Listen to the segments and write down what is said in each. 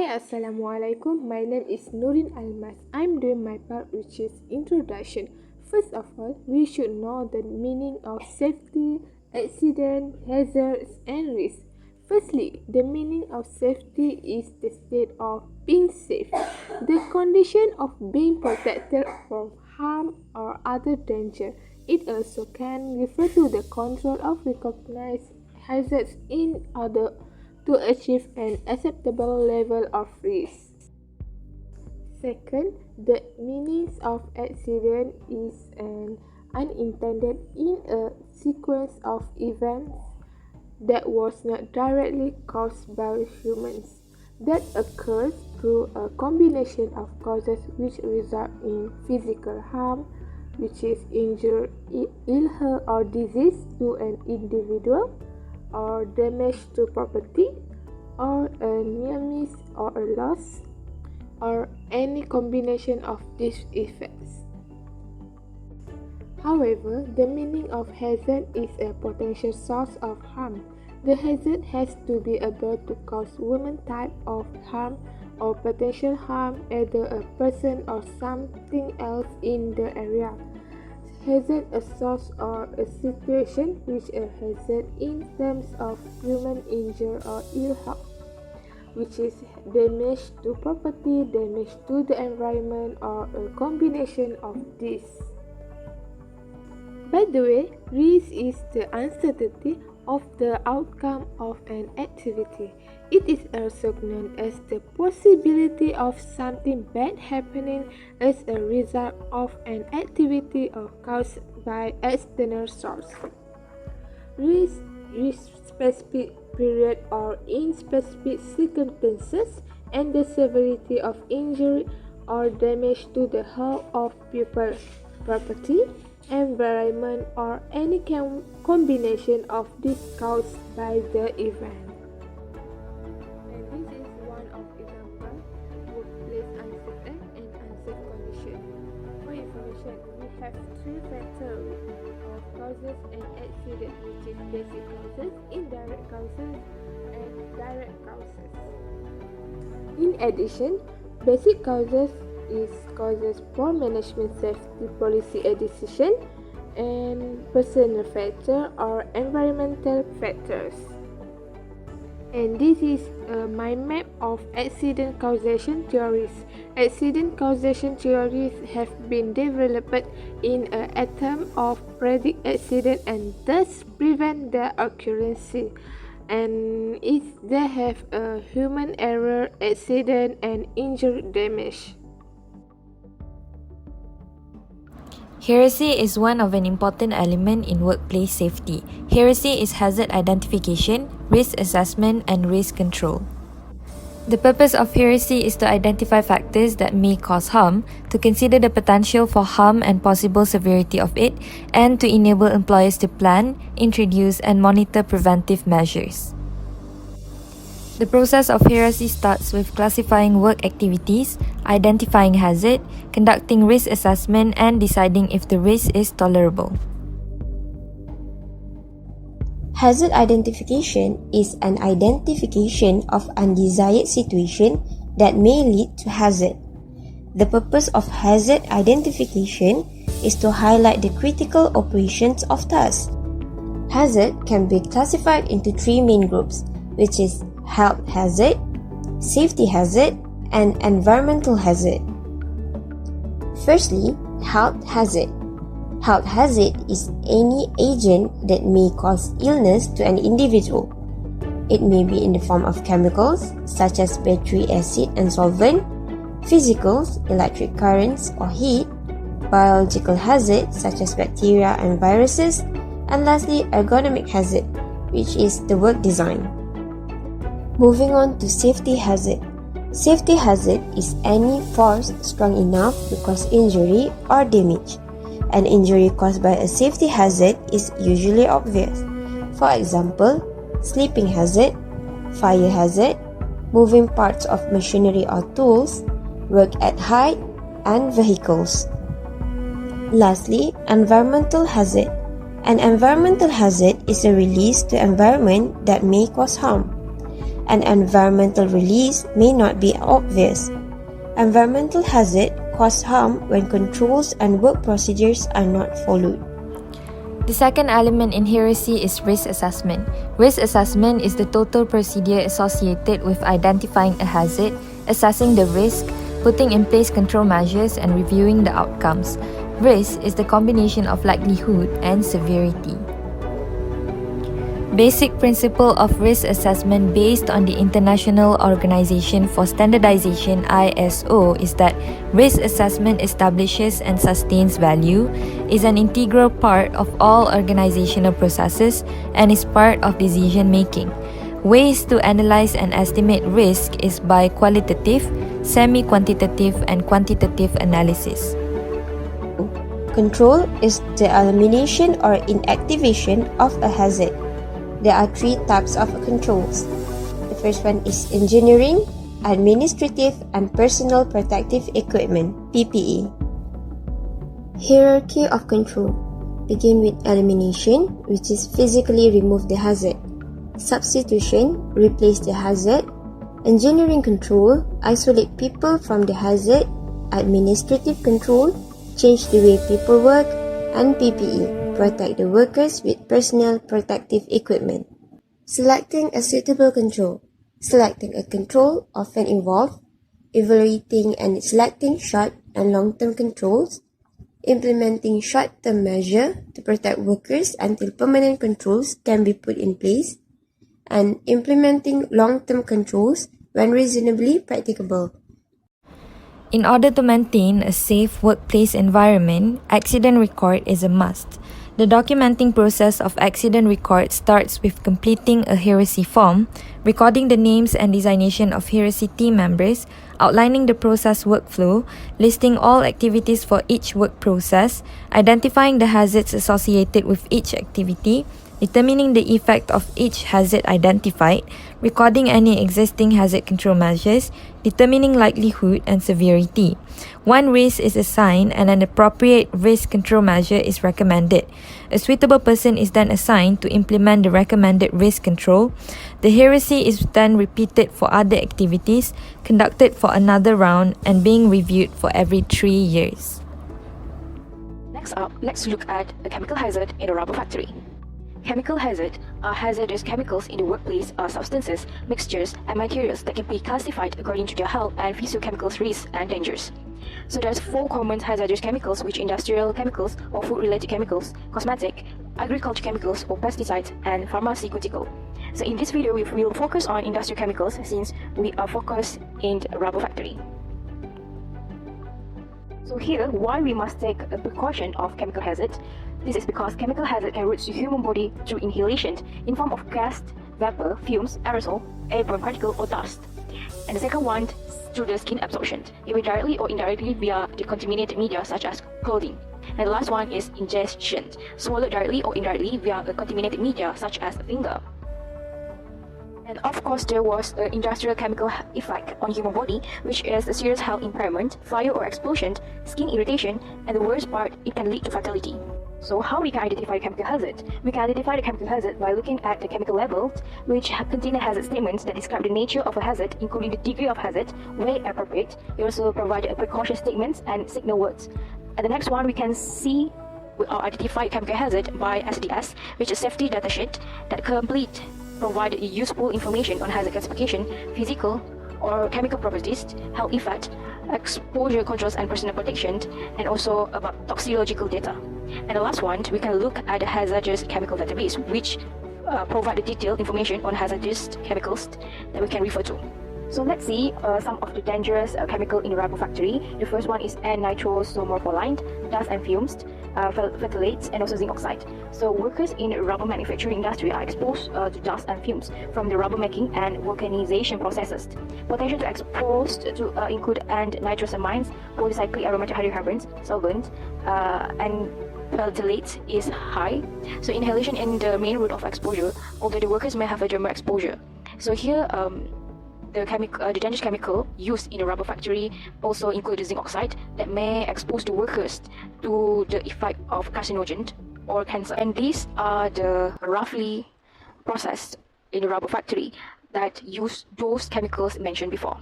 Assalamualaikum. My name is Nurin Almas. I'm doing my part, which is introduction. First of all, we should know the meaning of safety, accident, hazards, and risks. Firstly, the meaning of safety is the state of being safe, the condition of being protected from harm or other danger. It also can refer to the control of recognized hazards in order to achieve an acceptable level of risk. Second, the meaning of accident is an unintended in a sequence of events that was not directly caused by humans, that occurs through a combination of causes which result in physical harm, which is injury, ill health or disease to an individual, or damage to property, or a near miss or a loss, or any combination of these effects. However, the meaning of hazard is a potential source of harm. The hazard has to be able to cause one type of harm or potential harm, either a person or something else in the area. Hazard, a source or a situation which a hazard in terms of human injury or ill health, which is damage to property, damage to the environment, or a combination of these. By the way, risk is the uncertainty of the outcome of an activity. It is also known as the possibility of something bad happening as a result of an activity or caused by external source. Risk is specific period or in specific circumstances, and the severity of injury or damage to the health of people, property, environment, or any combination of these caused by the event. And this is one of example workplace unsafe and unsafe condition. For information, we have three factors of causes and accident, which is basic causes, indirect causes, and direct causes. In addition, basic causes is causes poor management safety policy a decision, and personal factor or environmental factors. And this is my map of accident causation theories. Accident causation theories have been developed in an attempt of predict accident and thus prevent their occurrence. And they have a human error, accident, and injury damage. Heresy is one of an important element in workplace safety. Heresy is hazard identification, risk assessment, and risk control. The purpose of heresy is to identify factors that may cause harm, to consider the potential for harm and possible severity of it, and to enable employers to plan, introduce, and monitor preventive measures. The process of heresy starts with classifying work activities, identifying hazard, conducting risk assessment, and deciding if the risk is tolerable. Hazard identification is an identification of undesired situation that may lead to hazard. The purpose of hazard identification is to highlight the critical operations of tasks. Hazard can be classified into three main groups, which is health hazard, safety hazard, and environmental hazard. Firstly, health hazard. Health hazard is any agent that may cause illness to an individual. It may be in the form of chemicals, such as battery acid and solvent, physicals, electric currents or heat, biological hazard, such as bacteria and viruses, and lastly, ergonomic hazard, which is the work design. Moving on to safety hazard. Safety hazard is any force strong enough to cause injury or damage. An injury caused by a safety hazard is usually obvious. For example, sleeping hazard, fire hazard, moving parts of machinery or tools, work at height, and vehicles. Lastly, environmental hazard. An environmental hazard is a release to environment that may cause harm. and environmental release may not be obvious. Environmental hazard cause harm when controls and work procedures are not followed. The second element in heresy is risk assessment. Risk assessment is the total procedure associated with identifying a hazard, assessing the risk, putting in place control measures, and reviewing the outcomes. Risk is the combination of likelihood and severity. Basic principle of risk assessment based on the International Organization for Standardization (ISO) is that risk assessment establishes and sustains value, is an integral part of all organizational processes, and is part of decision making. Ways to analyze and estimate risk is by qualitative, semi-quantitative, and quantitative analysis. Control is the elimination or inactivation of a hazard. There are three types of controls. The first one is engineering, administrative, and personal protective equipment, PPE. Hierarchy of control. Begin with elimination, which is physically remove the hazard. Substitution, replace the hazard. Engineering control, isolate people from the hazard. Administrative control, change the way people work. And PPE, protect the workers with personal protective equipment. Selecting a suitable control. Selecting a control often involves evaluating and selecting short and long-term controls, implementing short-term measures to protect workers until permanent controls can be put in place, and implementing long-term controls when reasonably practicable. In order to maintain a safe workplace environment, accident record is a must. The documenting process of accident record starts with completing a heresy form, recording the names and designation of heresy team members, outlining the process workflow, listing all activities for each work process, identifying the hazards associated with each activity, determining the effect of each hazard identified, recording any existing hazard control measures, determining likelihood and severity. One risk is assigned and an appropriate risk control measure is recommended. A suitable person is then assigned to implement the recommended risk control. The heresy is then repeated for other activities, conducted for another round, and being reviewed for every 3 years. Next up, let's look at a chemical hazard in a rubber factory. Chemical hazard are hazardous chemicals in the workplace or substances, mixtures, and materials that can be classified according to their health and physiochemical risks and dangers. So there's 4 common hazardous chemicals, which industrial chemicals or food-related chemicals, cosmetic, agriculture chemicals or pesticides, and pharmaceutical. So in this video, we will focus on industrial chemicals since we are focused in the rubber factory. So here, why we must take a precaution of chemical hazard. This is because chemical hazard can reach the human body through inhalation in form of gas, vapor, fumes, aerosol, airborne particle, or dust. And the second one, through the skin absorption, either directly or indirectly via the contaminated media such as clothing. And the last one is ingestion, swallowed directly or indirectly via a contaminated media such as a finger. And of course, there was an industrial chemical effect on human body, which is a serious health impairment, fire or explosion, skin irritation, and the worst part, it can lead to fatality. So how we can identify chemical hazard? We can identify the chemical hazard by looking at the chemical labels, which contain the hazard statements that describe the nature of a hazard, including the degree of hazard, where appropriate. They also provide a precaution statements and signal words. And the next one, we can see or identify chemical hazard by SDS, which is safety data sheet that provide useful information on hazard classification, physical or chemical properties, health effect, exposure controls and personal protection, and also about toxicological data. And the last one, we can look at the hazardous chemical database, which provide the detailed information on hazardous chemicals that we can refer to. So let's see some of the dangerous chemical in the rubber factory. The first one is N-nitrosomorpholine, dust and fumes, phthalates, and also zinc oxide. So workers in the rubber manufacturing industry are exposed to dust and fumes from the rubber making and vulcanization processes. Potential to exposed to include N-nitrosamines, polycyclic aromatic hydrocarbons, solvents, and phthalates is high. So inhalation is the main route of exposure, although the workers may have a dermal exposure. So here, the dangerous chemical used in the rubber factory also include the zinc oxide that may expose the workers to the effect of carcinogen or cancer. And these are the roughly processed in the rubber factory. that use those chemicals mentioned before.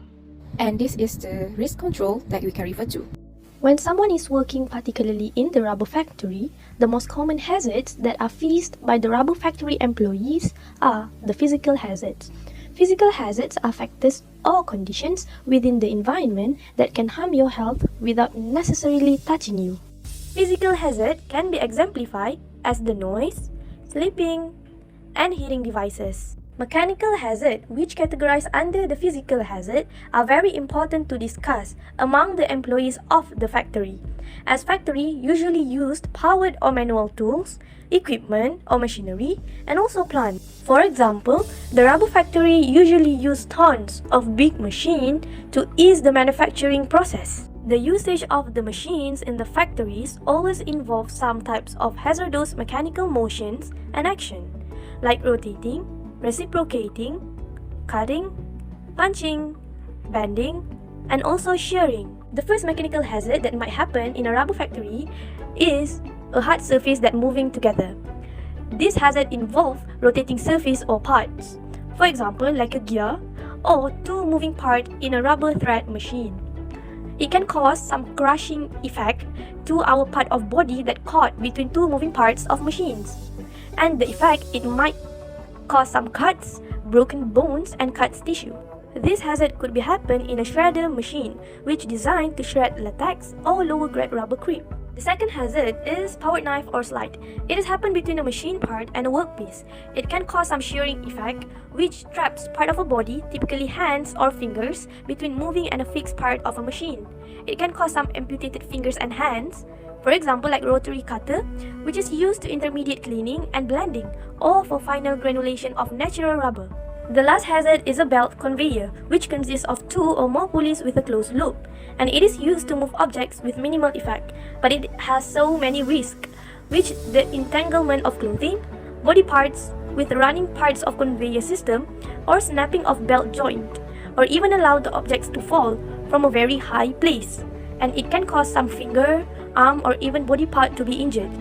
And this is the risk control that we can refer to. When someone is working particularly in the rubber factory, the most common hazards that are faced by the rubber factory employees are the physical hazards. Physical hazards are factors or conditions within the environment that can harm your health without necessarily touching you. Physical hazard can be exemplified as the noise, sleeping, and hearing devices. Mechanical hazard, which categorize under the physical hazard, are very important to discuss among the employees of the factory, as factory usually used powered or manual tools, equipment or machinery, and also plant. For example, the rubber factory usually use tons of big machine to ease the manufacturing process. The usage of the machines in the factories always involves some types of hazardous mechanical motions and action, like rotating, reciprocating, cutting, punching, bending, and also shearing. The first mechanical hazard that might happen in a rubber factory is a hard surface that moving together. This hazard involves rotating surface or parts, for example like a gear or two moving parts in a rubber thread machine. It can cause some crushing effect to our part of body that caught between two moving parts of machines, and the effect it might cause some cuts, broken bones, and cuts tissue. This hazard could be happen in a shredder machine, which designed to shred latex or lower grade rubber creep. The second hazard is powered knife or slide. It has happened between a machine part and a workpiece. It can cause some shearing effect, which traps part of a body, typically hands or fingers, between moving and a fixed part of a machine. It can cause some amputated fingers and hands, for example like rotary cutter, which is used to intermediate cleaning and blending, or for final granulation of natural rubber. The last hazard is a belt conveyor, which consists of two or more pulleys with a closed loop, and it is used to move objects with minimal effect, but it has so many risks, which the entanglement of clothing, body parts with running parts of conveyor system, or snapping of belt joint, or even allow the objects to fall from a very high place, and it can cause some finger, arm, or even body part to be injured.